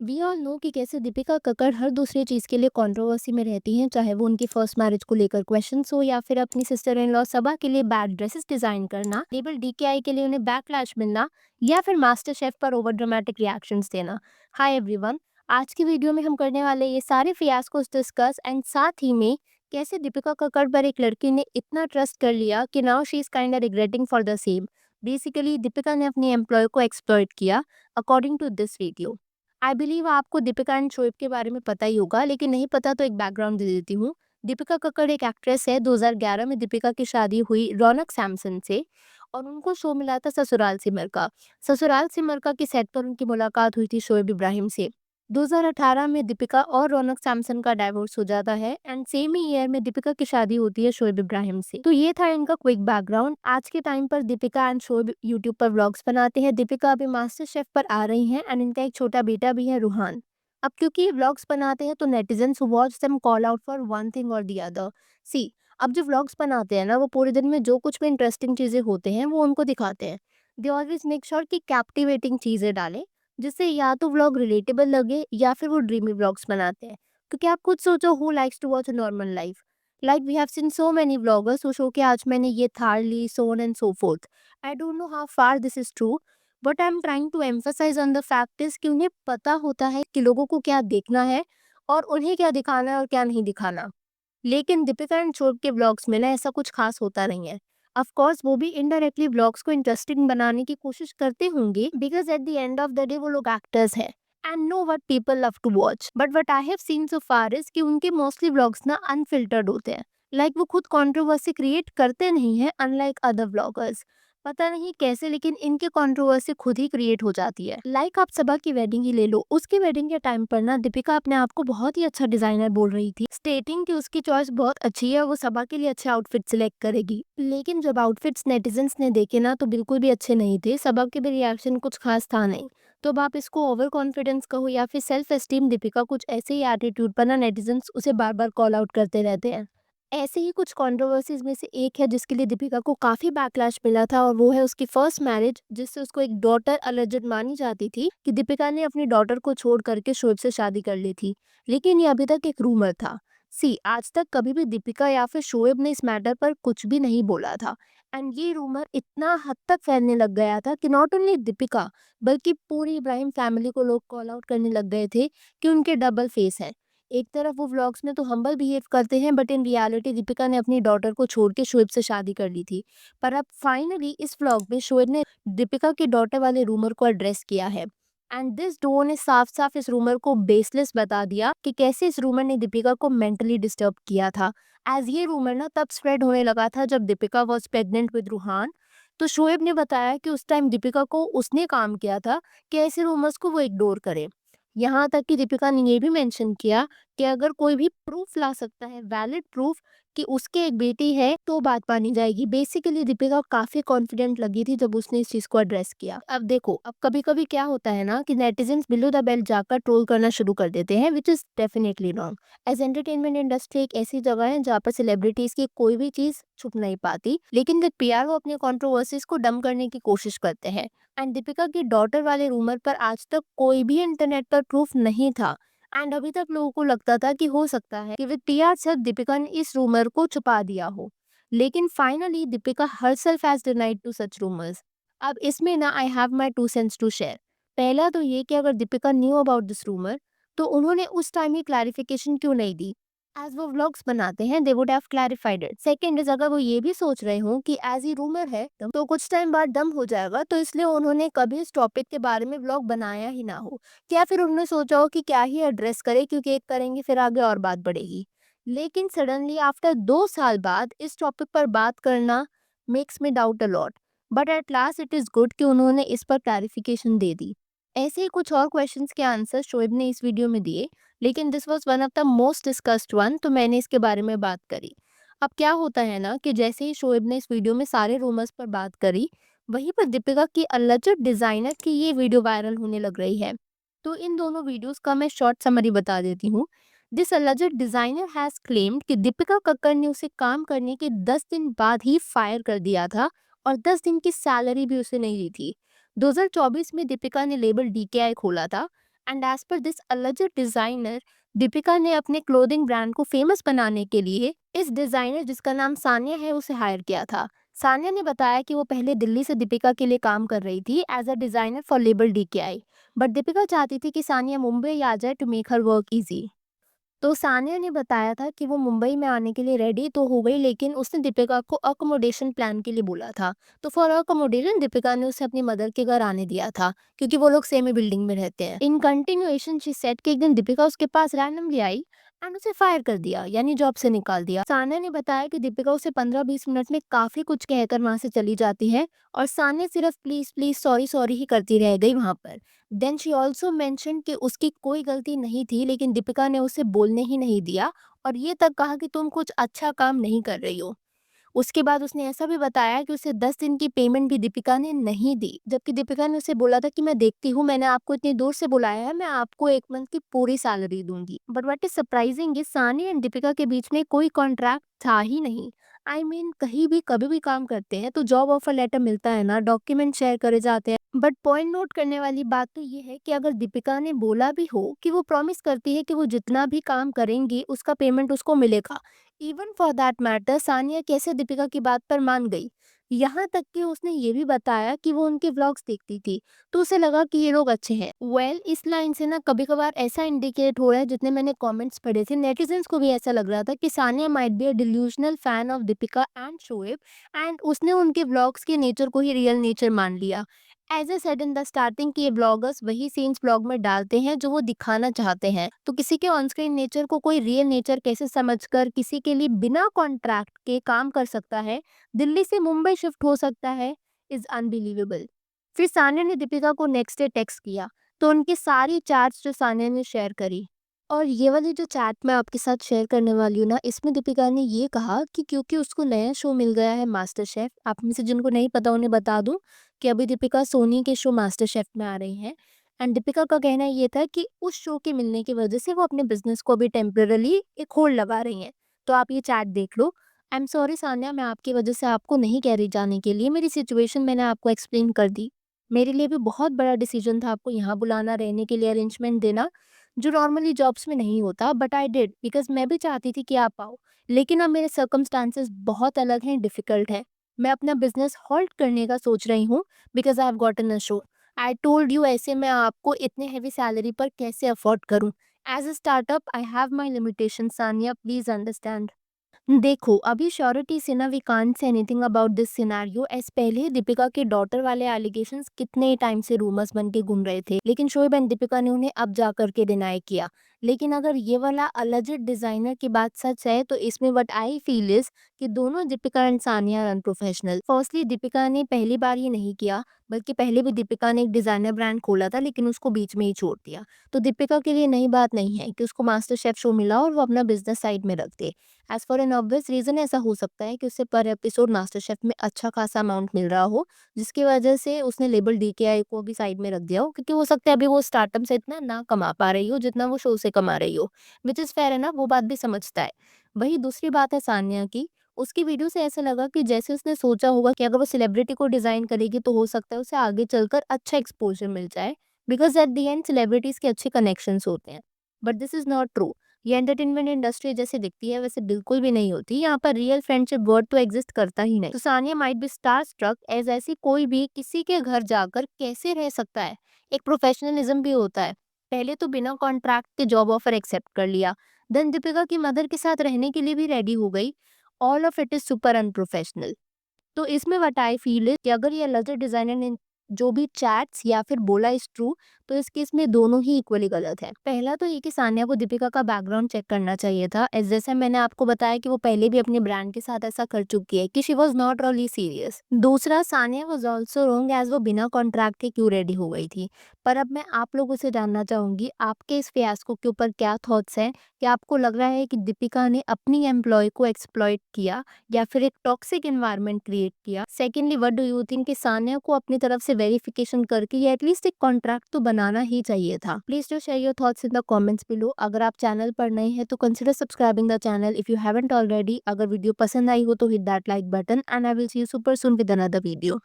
We all know कि कैसे दीपिका कक्कड़ हर दूसरी चीज़ के लिए कंट्रोवर्सी में रहती हैं, चाहे वो उनकी फर्स्ट मैरिज को लेकर क्वेश्चंस हो या फिर अपनी सिस्टर इन लॉ सबा के लिए बैड ड्रेसेस डिजाइन करना, लेबल डीकेआई के लिए उन्हें बैकलैश मिलना या फिर मास्टर शेफ पर ओवर ड्रामेटिक रिएक्शंस देना। हाय एवरीवन, आज की वीडियो में हम करने वाले ये सारे फियास्कोस डिस्कस एंड साथ ही में कैसे दीपिका कक्कड़ पर एक लड़की ने इतना ट्रस्ट कर लिया कि now she is kind regretting for the same. Basically Deepika ने अपनी एम्प्लॉय को एक्सप्लॉइट किया according to this video. I believe आपको दीपिका एंड शोएब के बारे में पता ही होगा, लेकिन नहीं पता तो एक बैकग्राउंड दे देती हूँ। दीपिका कक्कड़ एक एक्ट्रेस है। 2011 में दीपिका की शादी हुई रौनक सैमसन से और उनको शो मिला था ससुराल सिमर का। ससुराल सिमर का की सेट पर उनकी मुलाकात हुई थी शोएब इब्राहिम से। 2018 में दीपिका और रौनक सैमसन का डाइवोर्स हो जाता है एंड सेम ही ईयर में दीपिका की शादी होती है शोएब इब्राहिम से। तो ये था इनका क्विक बैकग्राउंड। आज के टाइम पर दीपिका एंड शोएब यूट्यूब पर व्लॉग्स बनाते हैं। दीपिका अभी मास्टर शेफ पर आ रही हैं एंड इनका एक छोटा बेटा भी है रूहान। अब क्योंकि ये व्लॉग्स बनाते हैं तो netizens watch them call out for one thing और दी अदर। सी, अब जो व्लॉग्स बनाते हैं ना, वो पूरे दिन में जो कुछ भी इंटरेस्टिंग चीजें होते हैं वो उनको दिखाते हैं। दे ऑलवेज मेक श्योर कि कैप्टिवेटिंग चीजें डालें, जिससे या तो व्लॉग रिलेटेबल लगे या फिर वो ड्रीमी व्लॉग्स बनाते हैं। क्योंकि आप खुद सोचो, who likes to watch a normal life? Like we have seen so many vloggers who show कि आज मैंने ये थार ली, so on and so forth. I don't know how far this is true, but I am trying to emphasize on the fact is कि उन्हें पता होता है कि लोगों को क्या देखना है और उन्हें क्या दिखाना है और क्या नहीं दिखाना। लेकिन दीपिका एंड शोएब के व्लॉग्स में ना ऐसा कुछ खास होता नहीं है। ऑफ कोर्स वो भी इनडायरेक्टली व्लॉग्स को इंटरेस्टिंग बनाने की कोशिश करते होंगे, because at the end of the day वो लोग एक्टर्स हैं and know what people love to watch. But what I have seen so far is कि उनके मोस्टली व्लॉग्स ना अनफिल्टर्ड होते हैं। लाइक वो खुद कंट्रोवर्सी क्रिएट करते नहीं है, अनलाइक अदर व्लॉगर्स। पता नहीं कैसे, लेकिन इनकी कंट्रोवर्सी खुद ही क्रिएट हो जाती है। लाइक आप सबा की वेडिंग ही ले लो। उसकी वेडिंग के टाइम पर ना दीपिका अपने आप को बहुत ही अच्छा डिजाइनर बोल रही थी, स्टेटिंग कि उसकी चॉइस बहुत अच्छी है, वो सबा के लिए अच्छे आउटफिट सिलेक्ट करेगी। लेकिन जब आउटफिट्स नेटिजन्स ने देखे ना तो बिल्कुल भी अच्छे नहीं थे। सबा के भी रिएक्शन कुछ खास था नहीं। तो अब आप इसको ओवर कॉन्फिडेंस कहो या फिर सेल्फ एस्टीम, दीपिका कुछ ऐसे ही एटीट्यूड पर ना नेटिजन्स उसे बार बार कॉल आउट करते रहते हैं। ऐसे ही कुछ कंट्रोवर्सीज में से एक है जिसके लिए दीपिका को काफी बैकलैश मिला था, और वो है उसकी फर्स्ट मैरिज, जिससे उसको एक डॉटर अलेजेड मानी जाती थी कि दीपिका ने अपनी डॉटर को छोड़ करके शोएब से शादी कर ली थी। लेकिन ये अभी तक एक रूमर था। सी, आज तक कभी भी दीपिका या फिर शोएब ने इस मैटर पर कुछ भी नहीं बोला था। एंड ये रूमर इतना हद तक फैलने लग गया था कि नॉट ओनली दीपिका बल्कि पूरी इब्राहिम फैमिली को लोग कॉल आउट करने लग गए थे कि उनके डबल फेस हैं। एक तरफ वो व्लॉग्स में तो हम्बल बिहेव करते हैं, बट इन रियलिटी दीपिका ने अपनी डॉटर को छोड़ के शोएब से शादी कर ली थी। पर अब फाइनली इस व्लॉग में शोएब ने दीपिका की डॉटर वाले रूमर को एड्रेस किया है एंड दिस डुओ ने साफ साफ इस रूमर को बेसलेस बता दिया कि कैसे इस रूमर ने दीपिका को मेंटली डिस्टर्ब किया था। एज ये रूमर ना तब स्प्रेड होने लगा था जब Deepika was pregnant with Ruhaan. तो शोएब ने बताया कि उस टाइम दीपिका को उसने काम किया था कि ऐसे रूमर्स को वो इग्नोर करे। यहाँ तक कि दीपिका ने ये भी मेंशन किया कि अगर कोई भी प्रूफ ला सकता है, वैलिड प्रूफ कि उसके एक बेटी है, तो बात मानी जाएगी। बेसिकली दीपिका काफी कॉन्फिडेंट लगी थी जब उसने इस चीज को एड्रेस किया। अब देखो, अब कभी कभी क्या होता है ना कि नेटिजन्स बिलो द बेल्ट जाकर ट्रोल करना शुरू कर देते हैं, which is definitely wrong. As entertainment industry एक ऐसी जगह है जहाँ पर सेलिब्रिटीज की कोई भी चीज छुप नहीं पाती, लेकिन विद पीआर वो अपनी कंट्रोवर्सीज को डम करने की कोशिश करते हैं। एंड दीपिका की डॉटर वाले रूमर पर आज तक कोई भी इंटरनेट पर प्रूफ नहीं था। एंड अभी तक लोगों को लगता था कि हो सकता है कि विद टीआर सिर्फ दीपिका ने इस रूमर को छुपा दिया हो। लेकिन finally Deepika herself has denied to such rumours. अब इसमें ना I have my two cents to share. पहला तो ये कि अगर Deepika knew about this rumour तो उन्होंने उस टाइम ही क्लैरिफिकेशन क्यों नहीं दी? एज वो व्लॉग्स बनाते हैं, they would have clarified it. Second is, अगर वो ये भी सोच रहे हो कि एज ही रूमर है तो कुछ टाइम बाद डम हो जाएगा, तो इसलिए उन्होंने कभी इस टॉपिक के बारे में व्लॉग बनाया ही ना हो। क्या फिर उन्होंने सोचा हो कि क्या ही एड्रेस करे, क्योंकि एक करेंगे फिर आगे और बात बढ़ेगी। लेकिन सडनली आफ्टर 2 साल बाद इस टॉपिक पर बात करना makes me doubt a lot. But at last it is good कि उन्होंने इस पर क्लैरिफिकेशन दे दी। ऐसे ही कुछ और क्वेश्चंस के आंसर शोएब ने इस वीडियो में दिए, लेकिन this was one of the most discussed one, तो मैंने इसके बारे में बात करी। अब क्या होता है ना कि जैसे ही शोएब ने इस वीडियो में सारे रूमर्स पर बात करी, वहीं पर दीपिका की अल्लेज्ड डिजाइनर की ये वीडियो वायरल होने लग रही है। तो इन दोनों वीडियोस का मैं शॉर्ट समरी बता देती हूँ। दिस अल्लेज्ड डिजाइनर हैज क्लेम्ड कि दीपिका कक्कड़ ने उसे काम करने के 10 दिन बाद ही फायर कर दिया था और 10 दिन की सैलरी भी उसे नहीं दी थी। 2024 में दीपिका ने लेबल डीकेआई खोला था and as per this alleged designer, Deepika ने अपने क्लोथिंग ब्रांड को फेमस बनाने के लिए इस डिजाइनर जिसका नाम सानिया है उसे हायर किया था। सानिया ने बताया कि वो पहले दिल्ली से दीपिका के लिए काम कर रही थी as a designer for label DKI, but Deepika चाहती थी कि सानिया मुंबई आ जाए to make her work easy. तो सानिया ने बताया था कि वो मुंबई में आने के लिए रेडी तो हो गई, लेकिन उसने दीपिका को अकोमोडेशन प्लान के लिए बोला था। तो फॉर अकोमोडेशन दीपिका ने उसे अपनी मदर के घर आने दिया था, क्योंकि वो लोग सेम ही बिल्डिंग में रहते हैं। इन कंटिन्यूएशन शी सेड कि एक दिन दीपिका उसके पास रैंडमली आई एंड उसे फायर कर दिया, यानी जॉब से निकाल दिया। सानिया ने बताया कि दीपिका उसे 15-20 मिनट में काफी कुछ कहकर वहां से चली जाती है और सानिया सिर्फ प्लीज प्लीज सॉरी सॉरी ही करती रह गई वहां पर। देन शी ऑल्सो मेंशन कि उसकी कोई गलती नहीं थी, लेकिन दीपिका ने उसे बोलने ही नहीं दिया और ये तक कहा कि तुम कुछ अच्छा काम नहीं कर रही हो। उसके बाद उसने ऐसा भी बताया कि उसे 10 दिन की पेमेंट भी दीपिका ने नहीं दी, जबकि दीपिका ने उसे बोला था कि मैं देखती हूँ, मैंने आपको इतनी दूर से बुलाया है, मैं आपको 1 मंथ की पूरी सैलरी दूंगी। But what is surprising is सानी एंड दीपिका के बीच में कोई कॉन्ट्रैक्ट था ही नहीं। आई मीन कहीं भी कभी भी काम करते हैं तो जॉब ऑफर लेटर मिलता है ना, डॉक्यूमेंट शेयर करे जाते हैं। बट पॉइंट नोट करने वाली बात तो ये है कि अगर दीपिका ने बोला भी हो कि वो प्रॉमिस करती है कि वो जितना भी काम करेंगी उसका पेमेंट उसको मिलेगा, even for that matter Sania कैसे दीपिका की बात पर मान गई। यहाँ तक कि उसने ये भी बताया कि वो उनके व्लॉग्स देखती थी, तो उसे लगा कि ये लोग अच्छे हैं। इस लाइन से ना कभी कभार ऐसा इंडिकेट हो रहा है, जितने मैंने कमेंट्स पढ़े थे नेटिजन्स को भी ऐसा लग रहा था कि Sania might be a delusional fan of Deepika and Shoaib, and उसने उनके व्लॉग्स के नेचर को ही रियल नेचर मान लिया। As I said in the starting कि ये ब्लॉगर्स वही सीन्स ब्लॉग में डालते हैं जो वो दिखाना चाहते हैं, तो किसी के ऑन स्क्रीन नेचर को कोई रियल नेचर कैसे समझकर किसी के लिए बिना कॉन्ट्रैक्ट के काम कर सकता है, दिल्ली से मुंबई शिफ्ट हो सकता है, इज अनबिलीवेबल। फिर सानिया ने दीपिका को नेक्स्ट डे टेक्स्ट किया, तो उनकी सारी चैट्स जो सानिया ने शेयर करी, और ये वाली जो चैट मैं आपके साथ शेयर करने वाली हूँ ना, इसमें दीपिका ने ये कहा कि क्योंकि उसको नया शो मिल गया है मास्टर शेफ, आप में से जिनको नहीं पता उन्हें बता दूं कि अभी दीपिका सोनी के शो मास्टर शेफ में आ रही हैं। एंड दीपिका का कहना ये था कि उस शो के मिलने की वजह से वो अपने बिजनेस को भी टेम्परली एक होल्ड लगा रही हैं। तो आप ये चैट देख लो। आई एम सॉरी सान्या, मैं आपकी वजह से आपको नहीं कह रही जाने के लिए, मेरी सिचुएशन मैंने आपको एक्सप्लेन कर दी। मेरे लिए भी बहुत बड़ा डिसीजन था आपको यहाँ बुलाना, रहने के लिए अरेंजमेंट देना, जो नॉर्मली जॉब्स में नहीं होता, बट आई डिड बिकॉज मैं भी चाहती थी कि आप आओ। लेकिन अब मेरे सर्कमस्टांसेस बहुत अलग हैं, डिफिकल्ट है। मैं अपना बिजनेस हॉल्ट करने का सोच रही हूँ because I have gotten a show. I told you, ऐसे मैं आपको इतने हेवी सैलरी पर कैसे अफोर्ड करूँ। As a startup I have my limitation, Sania please understand. देखो, अभी श्योरिटी से ना we can't say anything about this scenario, as पहले दीपिका के डॉटर वाले एलिगेशंस कितने टाइम से रूमर्स बन के घूम रहे थे, लेकिन शोएब एंड दीपिका ने उन्हें अब जा करके डिनाई किया। लेकिन अगर ये वाला अलेज्ड डिजाइनर की बात सच है, तो इसमें व्हाट आई फील इज कि दोनों Deepika and Sania are unprofessional. Firstly Deepika ने पहली बार ही नहीं किया, बल्कि पहले भी दीपिका ने एक डिजाइनर ब्रांड खोला था, लेकिन उसको बीच में ही छोड़ दिया। तो दीपिका के लिए नई बात नहीं है कि उसको मास्टर शेफ शो मिला और वो अपना बिजनेस साइड में रख दे। As for an obvious reason ऐसा हो सकता है कि उसे पर एपिसोड मास्टर शेफ में अच्छा खासा अमाउंट मिल रहा हो, जिसकी वजह से उसने लेबल डीकेआई को भी साइड में रख दिया हो, क्योंकि हो सकता है अभी वो स्टार्टअप से इतना ना कमा पा रही हो जितना वो शो से कमा रही हो, विच इज फेयर है ना, वो बात भी समझता है। वही दूसरी बात है सानिया की, उसकी वीडियो से ऐसा लगा कि जैसे उसने सोचा होगा कि अगर वो सेलिब्रिटी को डिजाइन करेगी तो हो सकता है उसे आगे चलकर अच्छा एक्सपोजर मिल जाए, because at the and celebrities के अच्छे कनेक्शंस होते हैं। But this is not true. ये एंटरटेनमेंट इंडस्ट्री जैसे दिखती है वैसे बिल्कुल भी नहीं होती। यहाँ पर रियल फ्रेंडशिप वर्ड तो एग्जिस्ट करता ही नहीं। तो Sania might be star struck, as ऐसी कोई भी किसी के घर जाकर कैसे रह सकता है। एक प्रोफेशनलिज्म भी होता है। पहले तो बिना कॉन्ट्रैक्ट के जॉब ऑफर एक्सेप्ट कर लिया, देन दीपिका की मदर के साथ रहने के लिए भी रेडी हो गई। All of it is super unprofessional. तो इसमें व्हाट आई फील है कि अगर ये अलग डिजाइनर ने जो भी चैट्स या फिर बोला इज ट्रू, तो इस केस में दोनों ही इक्वली गलत है। पहला तो ये कि सानिया को दीपिका का बैकग्राउंड चेक करना चाहिए था, एज जैसे मैंने आपको बताया कि वो पहले भी अपने ब्रांड के साथ ऐसा कर चुकी है कि she was not really serious. दूसरा, Sania was also wrong as वो बिना कॉन्ट्रैक्ट के क्यों रेडी हो गई थी। पर अब मैं आप लोगों से जानना चाहूंगी आपके इस फियास्को के ऊपर क्या थॉट्स हैं। क्या आपको लग रहा है कि दीपिका ने अपनी एम्प्लॉय को एक्सप्लॉइट किया या फिर एक टॉक्सिक एनवायरनमेंट क्रिएट किया? Secondly, what do you think कि सानिया को अपनी तरफ से वेरिफिकेशन करके या एटलीस्ट एक कॉन्ट्रैक्ट तो बनाना ही चाहिए था? Please do share your thoughts in the comments below. अगर आप चैनल पर नए हैं तो consider subscribing the channel if you haven't already. अगर वीडियो पसंद आई हो तो hit that like button and I will see you super soon with another video.